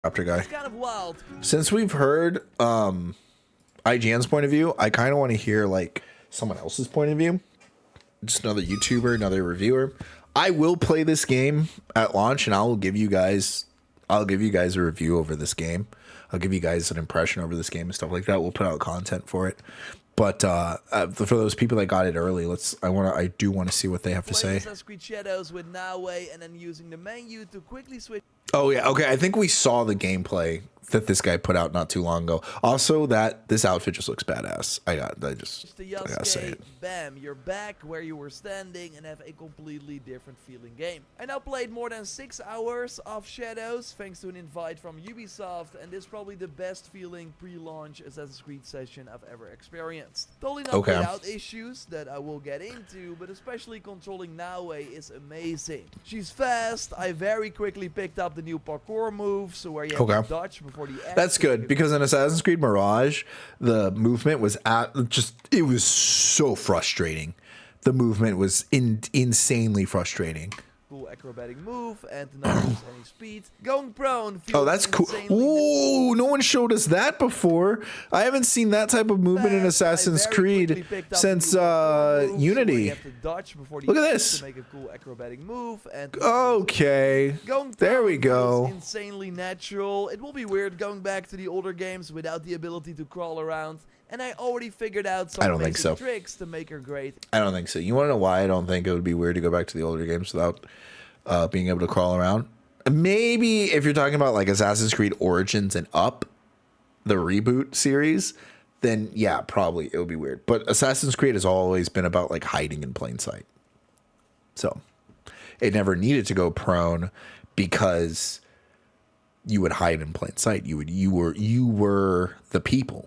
Raptor guy. It's kind of wild. Since we've heard IGN's point of view, I kind of want to hear like someone else's point of view. Just another YouTuber, another reviewer. I will play this game at launch, and I'll give you guys a review over this game. I'll give you guys an impression over this game and stuff like that. We'll put out content for it. But for those people that got it early, I do want to see what they have to say. Assassin's Creed Shadows with Naue and then using the menu to quickly switch. Oh yeah, okay. I think we saw the gameplay that this guy put out not too long ago. Also, that this outfit just looks badass. I gotta say it. Bam, you're back where you were standing and have a completely different feeling game. I now played more than 6 hours of Shadows thanks to an invite from Ubisoft, and this is probably the best feeling pre-launch Assassin's Creed session I've ever experienced. Totally not without issues that I will get into, but especially controlling Naue is amazing. She's fast. I very quickly picked up the new parkour moves, where you have to dodge before the action. That's good, because in Assassin's Creed Mirage, the movement was it was so frustrating. The movement was insanely frustrating. Cool acrobatic move and not lose any speed. Going prone. Oh, that's cool. Ooh, no one showed us that before. I haven't seen that type of movement in Assassin's Creed since Unity. Look at this. To make a cool acrobatic move and okay. There we go. Insanely natural. It will be weird going back to the older games without the ability to crawl around. And I already figured out some basic tricks to make her great. I don't think so. You want to know why I don't think it would be weird to go back to the older games without being able to crawl around? Maybe if you're talking about like Assassin's Creed Origins and Up, the reboot series, then yeah, probably it would be weird. But Assassin's Creed has always been about like hiding in plain sight. So it never needed to go prone because you would hide in plain sight. You were the people.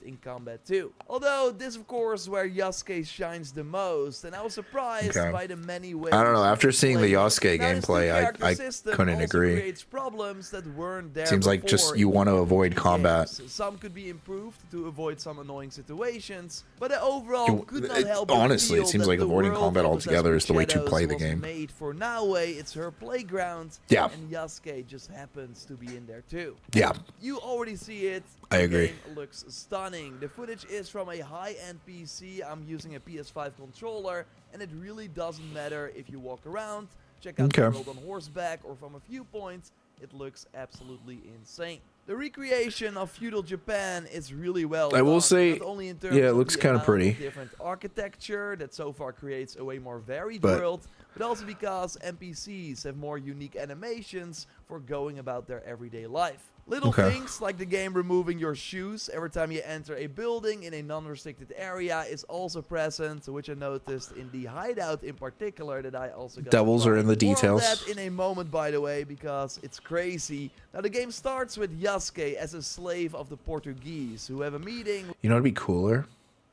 In combat too. Although this of course where Yasuke shines the most, and I was surprised by the many ways. I don't know, after seeing the Yasuke gameplay, I couldn't agree. Problems that weren't there Seems like just you want to avoid combat. Some could be improved to avoid some annoying situations, but overall could not help honestly, but it seems like avoiding combat altogether is the way to play the game. Made for Naue, it's her playground, and Yasuke just happens to be in there too. Yeah. You already see it. I agree. The game looks stunning. The footage is from a high-end PC. I'm using a PS5 controller, and it really doesn't matter if you walk around, check out the world on horseback, or from a viewpoint. It looks absolutely insane. The recreation of feudal Japan is really well done. I will say, not only in terms it of looks the kind of pretty. Different architecture that so far creates a way more varied world, but also because NPCs have more unique animations for going about their everyday life. Little things like the game removing your shoes every time you enter a building in a non-restricted area is also present, which I noticed in the hideout in particular that I also got. Devils are in the details. More on that in a moment, by the way, because it's crazy. Now the game starts with Yasuke as a slave of the Portuguese who have a meeting. You know what'd be cooler?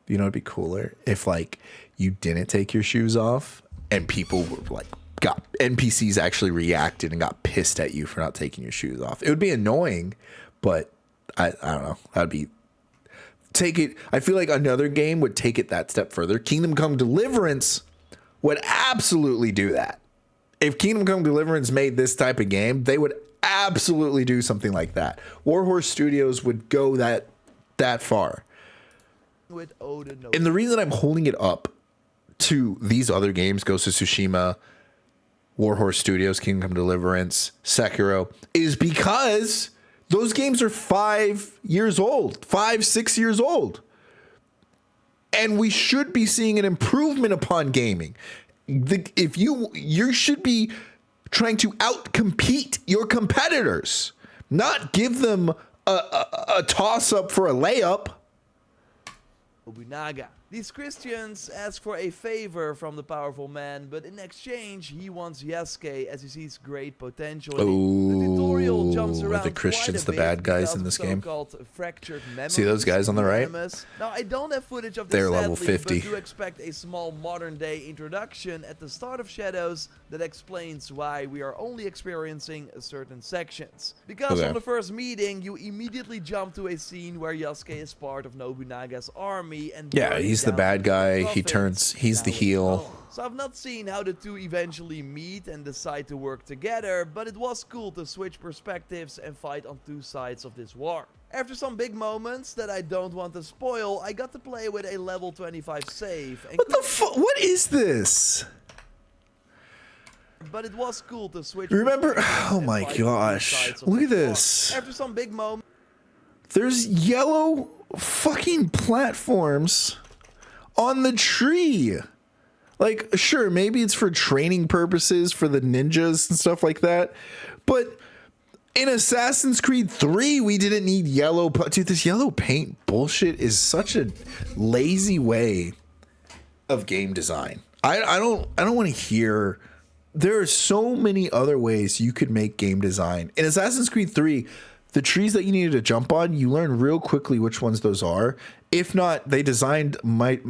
You know what'd be cooler? If like you didn't take your shoes off and people were like NPCs actually reacted and got pissed at you for not taking your shoes off. It would be annoying, but I don't know. That'd be I feel like another game would take it that step further. Kingdom Come Deliverance would absolutely do that. If Kingdom Come Deliverance made this type of game, they would absolutely do something like that. Warhorse Studios would go that far. And the reason I'm holding it up to these other games, Ghost of Tsushima, Warhorse Studios, Kingdom Come Deliverance, Sekiro, is because those games are 5 years old, 6 years old. And we should be seeing an improvement upon gaming. If you should be trying to outcompete your competitors, not give them a toss-up for a layup. Nobunaga. These Christians ask for a favor from the powerful man, but in exchange, he wants Yasuke as he sees great potential. The tutorial jumps comes Ooh, are around the Christians quite a the bad bit guys because in of this game? so-called fractured See those guys on the right? memories. Now, I don't have footage of this They're level sadly, 50. but do expect a small modern-day introduction at the start of Shadows that explains why we are only experiencing certain sections. Because Okay. on the first meeting, you immediately jump to a scene where Yasuke is part of Nobunaga's army and Yeah, burning he's the down bad the guy. He coffins. he's the Now it's heel. home. So I've not seen how the two eventually meet and decide to work together, but it was cool to switch perspectives and fight on two sides of this war. After some big moments that I don't want to spoil, I got to play with a level 25 save. And What the fuck? What is this? but it was cool to switch Remember? perspectives Oh and my fight on two gosh. sides of Look the at war. this. After some big moments, There's yellow fucking platforms on the tree. Like, sure, maybe it's for training purposes for the ninjas and stuff like that. But in Assassin's Creed 3, we didn't need yellow. Dude, this yellow paint bullshit is such a lazy way of game design. I don't want to hear. There are so many other ways you could make game design. In Assassin's Creed 3, the trees that you needed to jump on, you learn real quickly which ones those are. If not, they designed my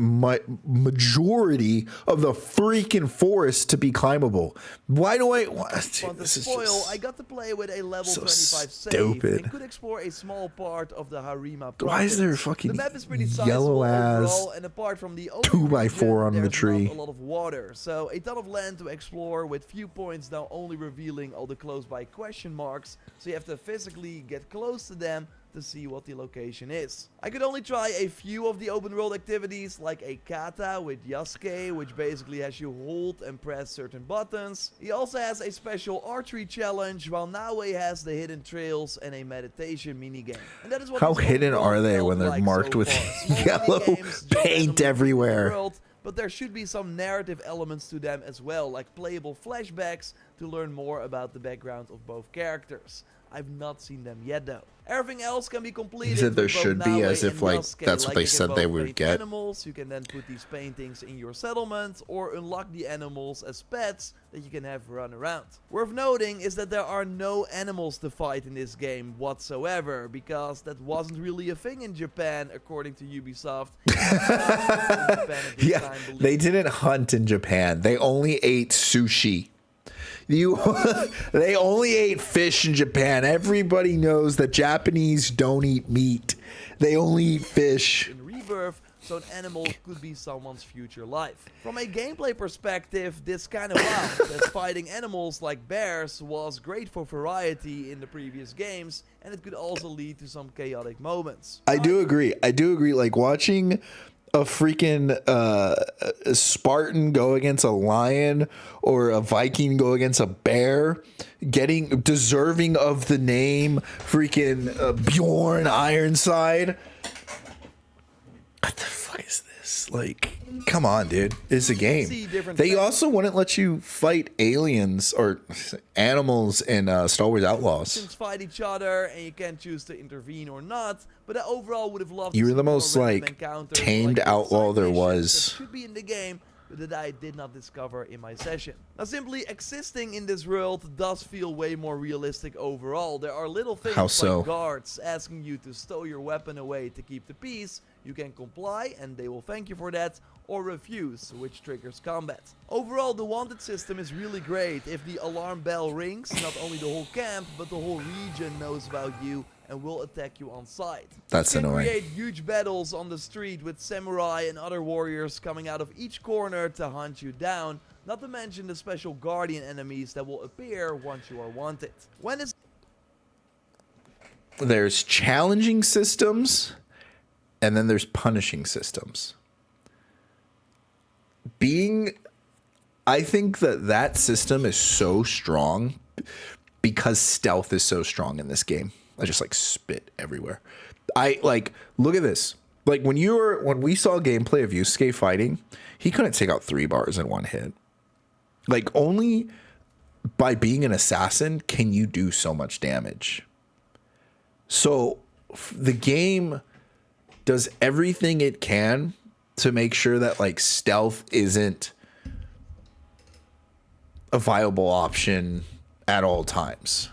majority of the freaking forest to be climbable. Why do I want to spoil, I got to play with a level so 25 save stupid. and could explore a small part of the Harima Why is there a province. fucking The map is pretty yellow sizable ass overall, and apart from the 2x4 on the there's tree? not a lot of water, so a ton of land to explore with viewpoints now only revealing all the close by question marks, so you have to physically get close to them to see what the location is. I could only try a few of the open world activities like a kata with Yasuke, which basically has you hold and press certain buttons. He also has a special archery challenge, while Naue has the hidden trails and a meditation minigame. And that is what How this hidden open are world they felt when they're like marked so with far. Small yellow minigames just paint randomly in the everywhere? world, but there should be some narrative elements to them as well, like playable flashbacks to learn more about the background of both characters. I've not seen them yet though. Everything else can be completed. He said there with both should be, Naue as if and like Yasuke. that's what they you can said they both would paint get. Animals, you can then put these paintings in your settlement or unlock the animals as pets that you can have run around. Worth noting is that there are no animals to fight in this game whatsoever, because that wasn't really a thing in Japan according to Ubisoft. Yeah, they didn't hunt in Japan. They only ate sushi. They only ate fish in Japan. Everybody knows that Japanese don't eat meat. They only eat fish. In Rebirth, so an animal could be someone's future life. From a gameplay perspective, this kind of wow, that fighting animals like bears was great for variety in the previous games, and it could also lead to some chaotic moments. I do agree. Like watching a freaking Spartan go against a lion or a Viking go against a bear, getting deserving of the name freaking Bjorn Ironside. What the fuck is this? Like, come on, dude. It's a game. They also wouldn't let you fight aliens or animals in Star Wars Outlaws. Fight each other, and you can choose to intervene or not. But I overall would have loved. You to were the see more most random like encounters, tamed like outlaw side there missions was. that should be in the game, but that I did not discover in my session. Now, simply existing in this world does feel way more realistic overall. There are little things How so? like guards asking you to stow your weapon away to keep the peace. You can comply, and they will thank you for that, or refuse, which triggers combat. Overall, the wanted system is really great. If the alarm bell rings, not only the whole camp, but the whole region knows about you and will attack you on sight. That's you can annoying. create huge battles on the street with samurai and other warriors coming out of each corner to hunt you down, not to mention the special guardian enemies that will appear once you are wanted. There's challenging systems, and then there's punishing systems. I think that system is so strong because stealth is so strong in this game. I just like spit everywhere. I like, look at this. Like when we saw gameplay of Yusuke fighting, he couldn't take out 3 bars in one hit. Like only by being an assassin can you do so much damage. So the game does everything it can to make sure that like stealth isn't a viable option at all times.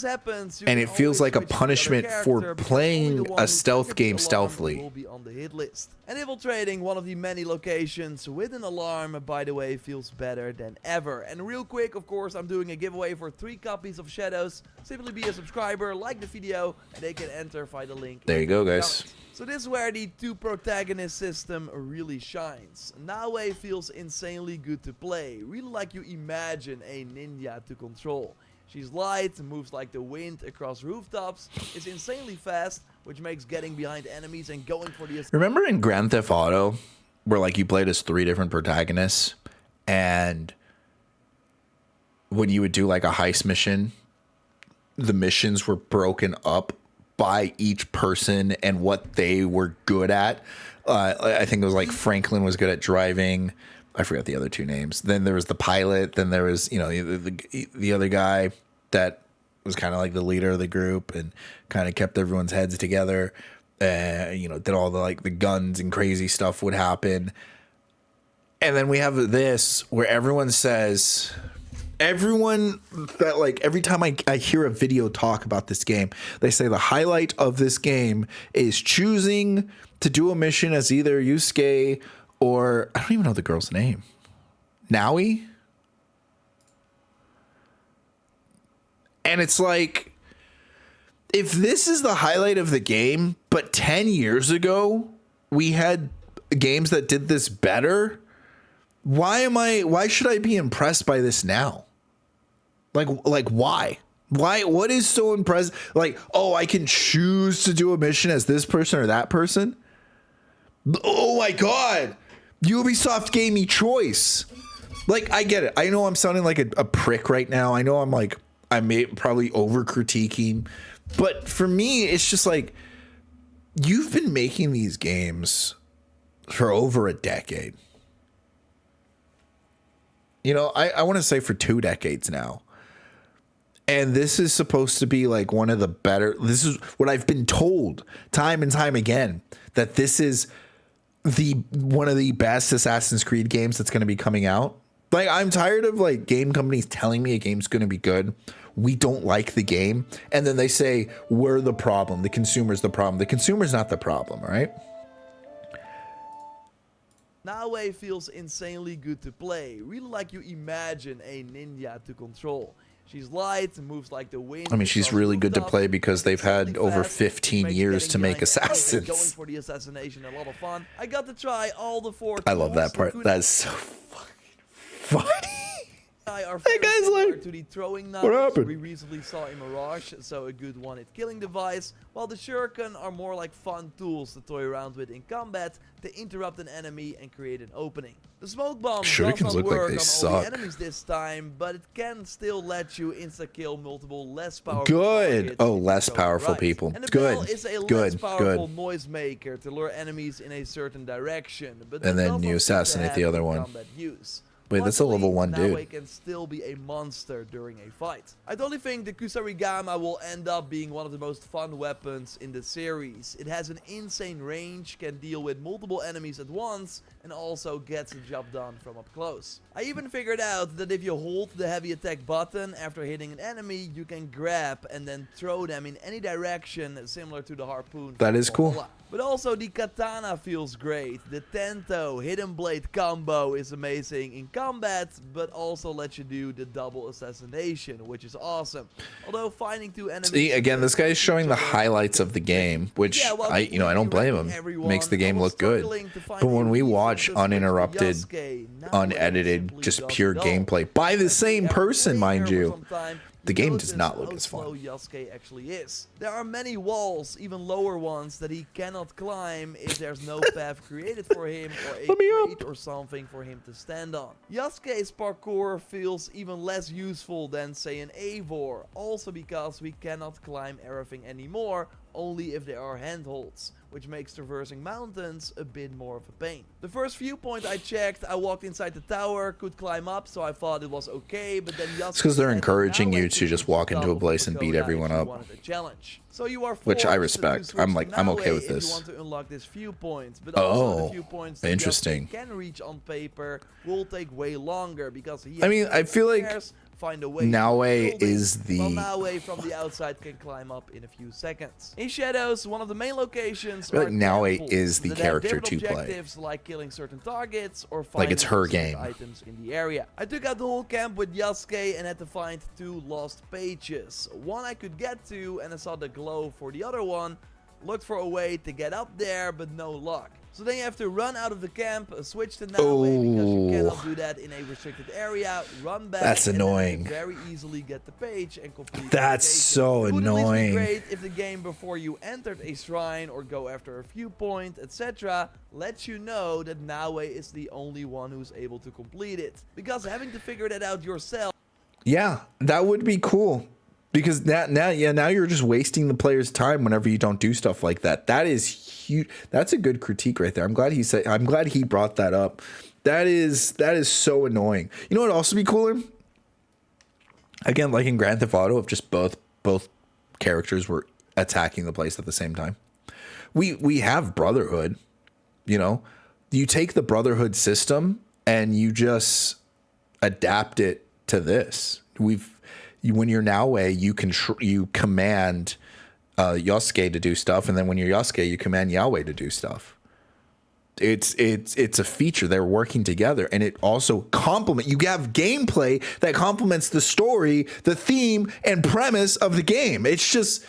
happens, and it feels like a punishment for playing a stealth game stealthily. Will be on the hit list. And infiltrating one of the many locations with an alarm, by the way, feels better than ever. And real quick, of course, I'm doing a giveaway for 3 copies of Shadows. Simply be a subscriber, like the video, and they can enter via the link. There you go, guys. So this is where the 2 protagonist system really shines. Naue feels insanely good to play, really like you imagine a ninja to control. She's light, moves like the wind across rooftops, is insanely fast, which makes getting behind enemies and going for the... Remember in Grand Theft Auto, where like you played as 3 different protagonists, and when you would do like a heist mission, the missions were broken up by each person and what they were good at. I think it was like Franklin was good at driving. I forgot the other 2 names. Then there was the pilot. Then there was, you know, the other guy that was kind of like the leader of the group and kind of kept everyone's heads together. You know, did all the like the guns and crazy stuff would happen. And then we have this where everyone says, everyone that like every time I hear a video talk about this game, they say the highlight of this game is choosing to do a mission as either Yusuke or I don't even know the girl's name. Naui? And it's like, if this is the highlight of the game, but 10 years ago we had games that did this better, why should I be impressed by this now? Like why? What is so impressive? Like, oh, I can choose to do a mission as this person or that person? Oh my God. Ubisoft gave me choice. Like, I get it. I know I'm sounding like a prick right now. I know I'm probably over critiquing, but for me, it's just like, you've been making these games for over a decade. You know, I want to say for 2 decades now. And this is supposed to be like one of the better, this is what I've been told time and time again, that this is one of the best Assassin's Creed games that's going to be coming out. Like, I'm tired of like game companies telling me a game's going to be good. We don't like the game. And then they say, we're the problem. The consumer's the problem. The consumer's not the problem, right? Naue feels insanely good to play, really like you imagine a ninja to control. She's light, moves like the wind. I mean, she's really good to play because they've had over 15 years to make Assassins. Going for the assassination, a lot of fun. I got to try all the 4 I love that part. That's so fucking funny. That guy's like, to the throwing knives what happened? we recently saw in Mirage, so a good one-hit killing device, while the shuriken are more like fun tools to toy around with in combat to interrupt an enemy and create an opening. The smoke bomb does Shurikens not look work like they on all suck. the enemies this time, but it can still let you insta-kill multiple less powerful Good. targets Oh, if less you go powerful right. people. And the Good. bell is a less Good. powerful Good. noise maker to lure enemies in a certain direction, but And then does you not seem to assassinate the have other good one. combat use. Wait, that's a level Luckily, 1 dude. Naue can still be a monster during a fight. I totally think the Kusarigama will end up being one of the most fun weapons in the series. It has an insane range, can deal with multiple enemies at once, and also gets the job done from up close. I even figured out that if you hold the heavy attack button after hitting an enemy, you can grab and then throw them in any direction, similar to the harpoon. That is cool. Valhalla. But also the katana feels great. The Tento hidden blade combo is amazing in combat, but also lets you do the double assassination, which is awesome. Although finding 2 enemies... See, again, this guy's showing the highlights of the game, which Yeah, well, I don't blame him. everyone, Makes the game I was look good. struggling to find But when a we reason watch to switch to uninterrupted, Yasuke, Naue unedited, simply just does pure it all. gameplay by the same After person, playing mind her for you, some time, the game notice does not how look as slow fun. Yasuke actually is. There are many walls, even lower ones, that he cannot climb if there's no path created for him or a Let me crate or something for him to stand on. Yasuke's parkour feels even less useful than, say, an Eivor, also because we cannot climb everything anymore, only if there are handholds, which makes traversing mountains a bit more of a pain. The first viewpoint I checked, I walked inside the tower, could climb up, so I thought it was okay, but then Yasuke... It's because they're said encouraging Naue you to just walk into a place and beat everyone up. wanted a challenge. So you are Which I forced to respect. switch I'm to like, I'm okay Naue with if you this. want to unlock this viewpoint, but also Oh, the viewpoints that interesting. Yasuke can reach on paper will take way longer because he I mean, I feel like cares find a way. Naue is While the Naue from the outside can climb up in a few seconds. In Shadows, one of the main locations feel are like Naue temples is the that have character different to play. objectives, like killing certain targets or Like finding it's her specific game. items in the area. I took out the whole camp with Yasuke and had to find 2 lost pages. One I could get to, and I saw the glow for the other one. Looked for a way to get up there, but no luck. So then you have to run out of the camp, switch to Naue because you cannot do that in a restricted area. Run back. That's and then annoying. you can very easily get the page and complete. That's the so location. It would at least be annoying. great if the game, before you entered a shrine or go after a viewpoint, etc., lets you know that Naue is the only one who's able to complete it. Because having to figure that out yourself. Yeah, that would be cool. Because now you're just wasting the player's time whenever you don't do stuff like that. That is huge. That's a good critique right there. I'm glad he brought that up. That is so annoying. You know what would also be cooler? Again, like in Grand Theft Auto, if just both characters were attacking the place at the same time. We have Brotherhood, you know. You take the Brotherhood system and you just adapt it to this. When you're Naue, you command Yasuke to do stuff, and then when you're Yasuke, you command Yaoi to do stuff. It's a feature. They're working together, and it also you have gameplay that complements the story, the theme, and premise of the game. It's just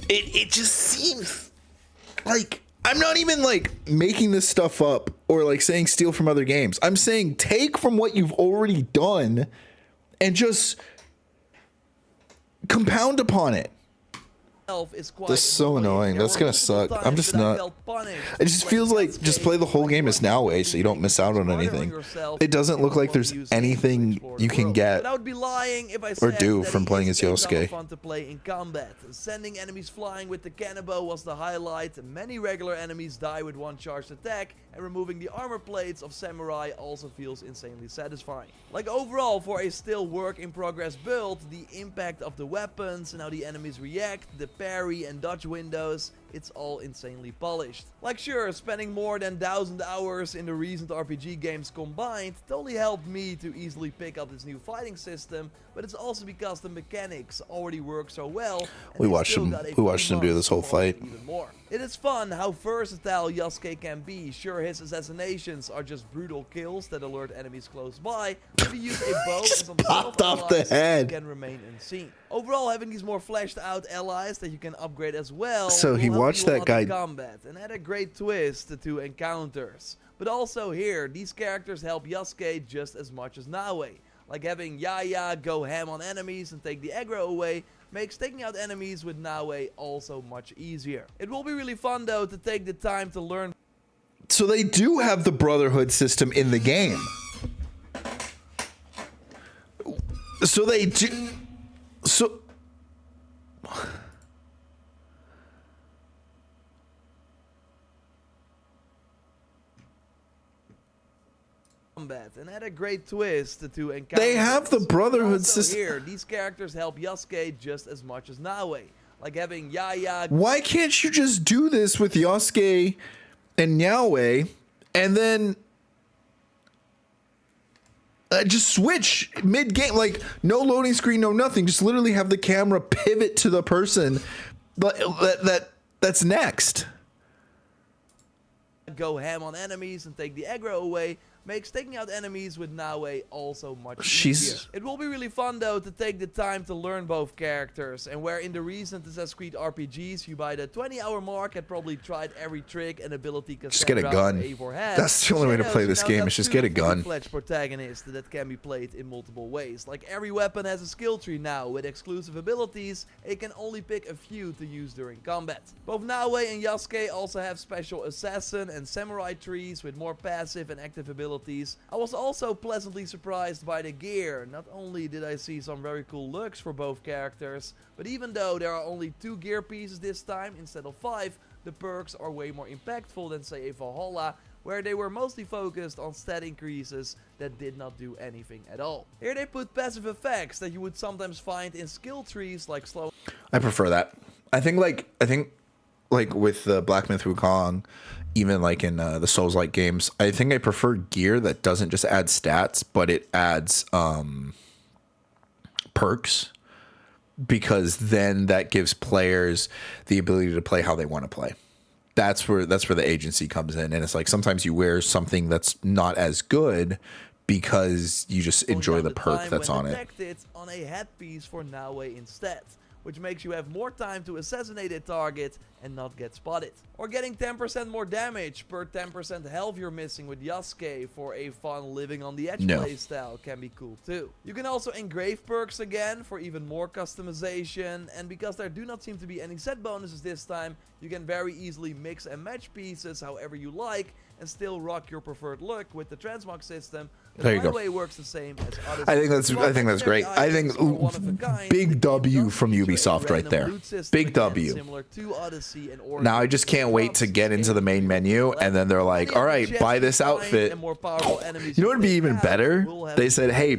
it just seems like I'm not even like making this stuff up or like saying steal from other games. I'm saying take from what you've already done and just compound upon it. That's so annoying. That's gonna suck. I'm just not. It just feels like just play the whole game as Naue so you don't miss out on anything. It doesn't look like there's anything you can get or do from playing as Yosuke. Fun to play in combat. Sending enemies flying with the cannonbow was the highlight. Many regular enemies die with one charged attack, and removing the armor plates of samurai also feels insanely satisfying. Like overall, for a still work in progress build, the impact of the weapons and how the enemies react, the parry and dodge windows, it's all insanely polished. Like sure, spending more than 1,000 hours in the recent RPG games combined totally helped me to easily pick up this new fighting system, but it's also because the mechanics already work so well. We watched him do this whole fight. Even more. It is fun how versatile Yasuke can be. Sure, his assassinations are just brutal kills that alert enemies close by, but if you use a bow and some popped off the allies, head. it can remain unseen. Overall, having these more fleshed out allies that you can upgrade as well. So he will help watched you a that lot guy in combat and add a great twist to encounters. But also here, these characters help Yasuke just as much as Naue. Like having Yaya go ham on enemies and take the aggro away makes taking out enemies with Naue also much easier. It will be really fun though to take the time to learn. So they do have the Brotherhood system in the game. So they do. So. Combat and add a great twist to encounters. They have the Brotherhood Also system. here, these characters help Yasuke just as much as Naue. Like having Yaya. Why can't you just do this with Yasuke and Naue and then just switch mid-game? Like, no loading screen, no nothing. Just literally have the camera pivot to the person that's next. Go ham on enemies and take the aggro away makes taking out enemies with Naue also much easier. It will be really fun though to take the time to learn both characters, and where in the recent Assassin's Creed RPGs you by the 20-hour mark had probably tried every trick and ability just get a gun. That's the only way to play this game, is just get a gun. Fledged protagonists that can be played in multiple ways. Like every weapon has a skill tree now with exclusive abilities, it can only pick a few to use during combat. Both Naue and Yasuke also have special assassin and samurai trees with more passive and active abilities. I was also pleasantly surprised by the gear. Not only did I see some very cool looks for both characters, but even though there are only 2 gear pieces this time instead of 5, the perks are way more impactful than say a Valhalla, where they were mostly focused on stat increases that did not do anything at all. Here they put passive effects that you would sometimes find in skill trees like slow. I prefer that. I think with Black Myth Wukong, even like in the Souls-like games, I think I prefer gear that doesn't just add stats, but it adds perks, because then that gives players the ability to play how they want to play. That's where the agency comes in, and it's like sometimes you wear something that's not as good because you just enjoy the perk that's on it. It's on a headpiece for Naue instead, which makes you have more time to assassinate a target and not get spotted. Or getting 10% more damage per 10% health you're missing with Yasuke for a fun living on the edge playstyle can be cool too. You can also engrave perks again for even more customization, and because there do not seem to be any set bonuses this time, you can very easily mix and match pieces however you like and still rock your preferred look with the transmog system. There you go. Way works the same as others. I think that's great. I think big W from Ubisoft right there. Big W. Similar to Odyssey and Origin. Now I just can't wait to get into the main menu, and then they're like, all right, buy this outfit. You know what would be even better? They said, hey,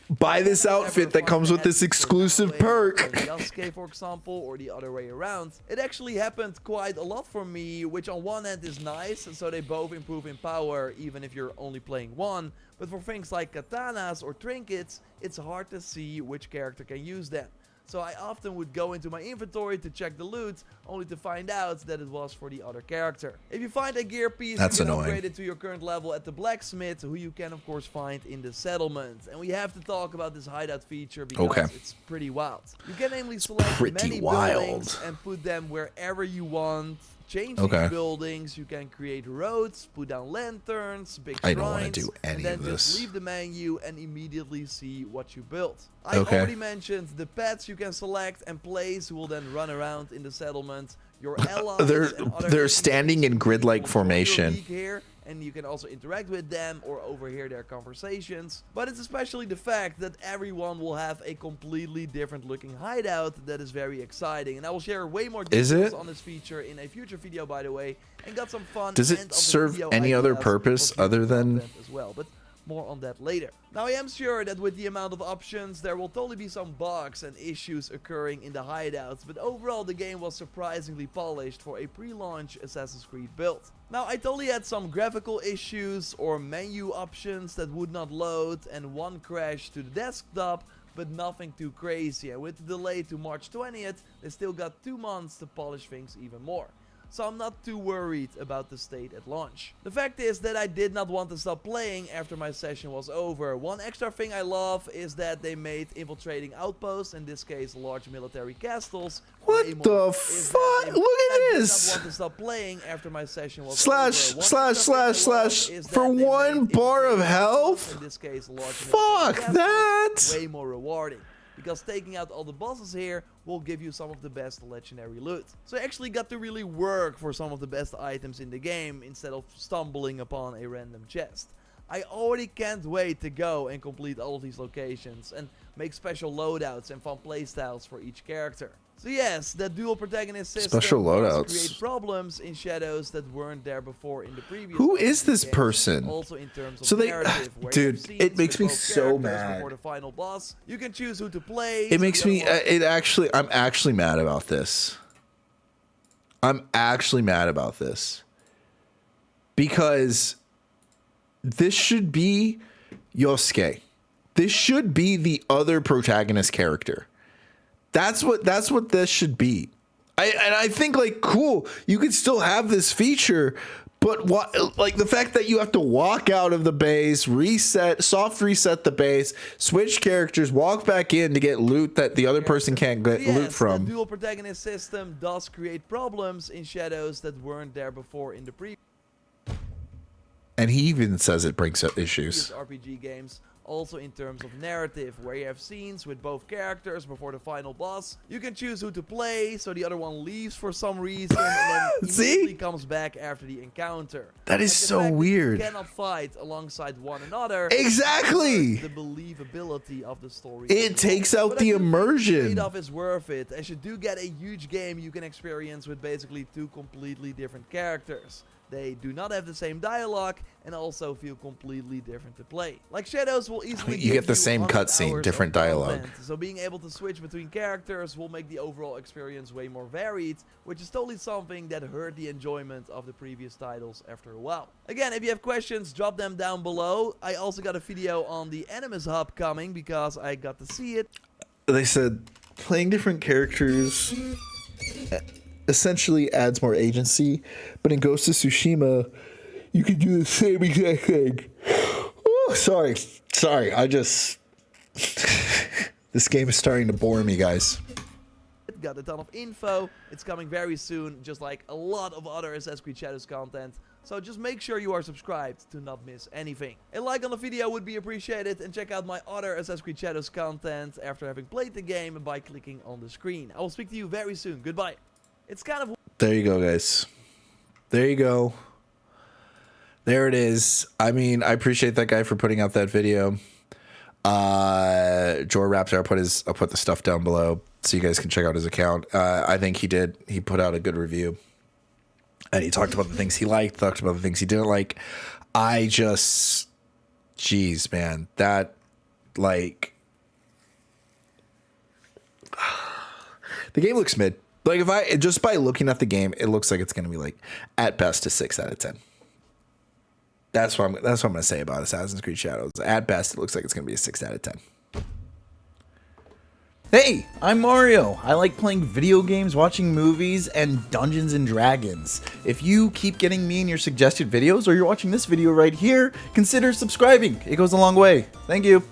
buy this outfit that comes with this exclusive perk. Yasuke, for example, or the other way around. It actually happened quite a lot for me, which on one hand is nice, and so they both improve in power even if you're only playing one. But for things like katanas or trinkets, it's hard to see which character can use them. So I often would go into my inventory to check the loot, only to find out that it was for the other character. If you find a gear piece, you can upgrade it to your current level at the blacksmith, who you can of course find in the settlement. And we have to talk about this hideout feature because it's pretty wild. You can namely select many buildings and put them wherever you want. Change these buildings, you can create roads, put down lanterns, big shrines, I don't want to do any and then of this. Just leave the menu and immediately see what you built. I already mentioned the pets you can select and place who will then run around in the settlement. Your allies they're standing in grid-like formation. Here, and you can also interact with them or overhear their conversations. But it's especially the fact that everyone will have a completely different looking hideout that is very exciting. And I will share way more details on this feature in a future video, by the way, and got some fun. Does it serve any other purpose other than as well? But more on that later. Now I am sure that with the amount of options there will totally be some bugs and issues occurring in the hideouts, but overall the game was surprisingly polished for a pre-launch Assassin's Creed build. Now I totally had some graphical issues or menu options that would not load and one crash to the desktop, but nothing too crazy, and with the delay to March 20th they still got 2 months to polish things even more. So I'm not too worried about the state at launch. The fact is that I did not want to stop playing after my session was over. One extra thing I love is that they made infiltrating outposts, in this case large military castles. What the fuck? Look at this! I did not want to stop playing after my session was /// for 1 bar of health? In this case large fuck that! Way more rewarding, because taking out all the bosses here will give you some of the best legendary loot. So I actually got to really work for some of the best items in the game instead of stumbling upon a random chest. I already can't wait to go and complete all of these locations and make special loadouts and fun playstyles for each character. So yes, that dual protagonist system create problems in Shadows that weren't there before in the previous. Who is this person? Also in terms of narrative, dude, it makes me so mad. Before the final boss, you can choose who to play. It makes me. I'm actually mad about this. I'm actually mad about this because this should be Yosuke. This should be the other protagonist character. That's what this should be. I think, like, cool, you could still have this feature, but what, like, the fact that you have to walk out of the base, soft reset the base, switch characters, walk back in to get loot that the other person can't get loot from. The dual protagonist system does create problems in Shadows that weren't there before in the previous. And he even says it brings up issues. RPG games. Also in terms of narrative, where you have scenes with both characters before the final boss. You can choose who to play, so the other one leaves for some reason and then immediately comes back after the encounter. That is so weird. You cannot fight alongside one another. Exactly. The believability of the story. It takes out the immersion. The trade-off is worth it, as you do get a huge game you can experience with basically 2 completely different characters. They do not have the same dialogue and also feel completely different to play. Like Shadows will easily you get the same cutscene, different dialogue. So being able to switch between characters will make the overall experience way more varied, which is totally something that hurt the enjoyment of the previous titles after a while. Again, if you have questions, drop them down below. I also got a video on the Animus Hub coming because I got to see it. they said playing different characters essentially adds more agency, but in Ghost of Tsushima, you can do the same exact thing. Oh, sorry. I just this game is starting to bore me, guys. Got a ton of info. It's coming very soon, just like a lot of other Assassin's Creed Shadows content. So just make sure you are subscribed to not miss anything. A like on the video would be appreciated, and check out my other Assassin's Creed Shadows content after having played the game by clicking on the screen. I will speak to you very soon. Goodbye. It's kind of... There you go, guys. There you go. There it is. I mean, I appreciate that guy for putting out that video. Jor Raptor, I'll put the stuff down below so you guys can check out his account. I think he put out a good review, and he talked about the things he liked, talked about the things he didn't like. Jeez, man, that, like, the game looks mid. Like, just by looking at the game, it looks like it's going to be like at best a 6 out of 10. That's what I'm going to say about Assassin's Creed Shadows. At best, it looks like it's going to be a 6 out of 10. Hey, I'm Mario. I like playing video games, watching movies, and Dungeons and Dragons. If you keep getting me in your suggested videos, or you're watching this video right here, consider subscribing. It goes a long way. Thank you.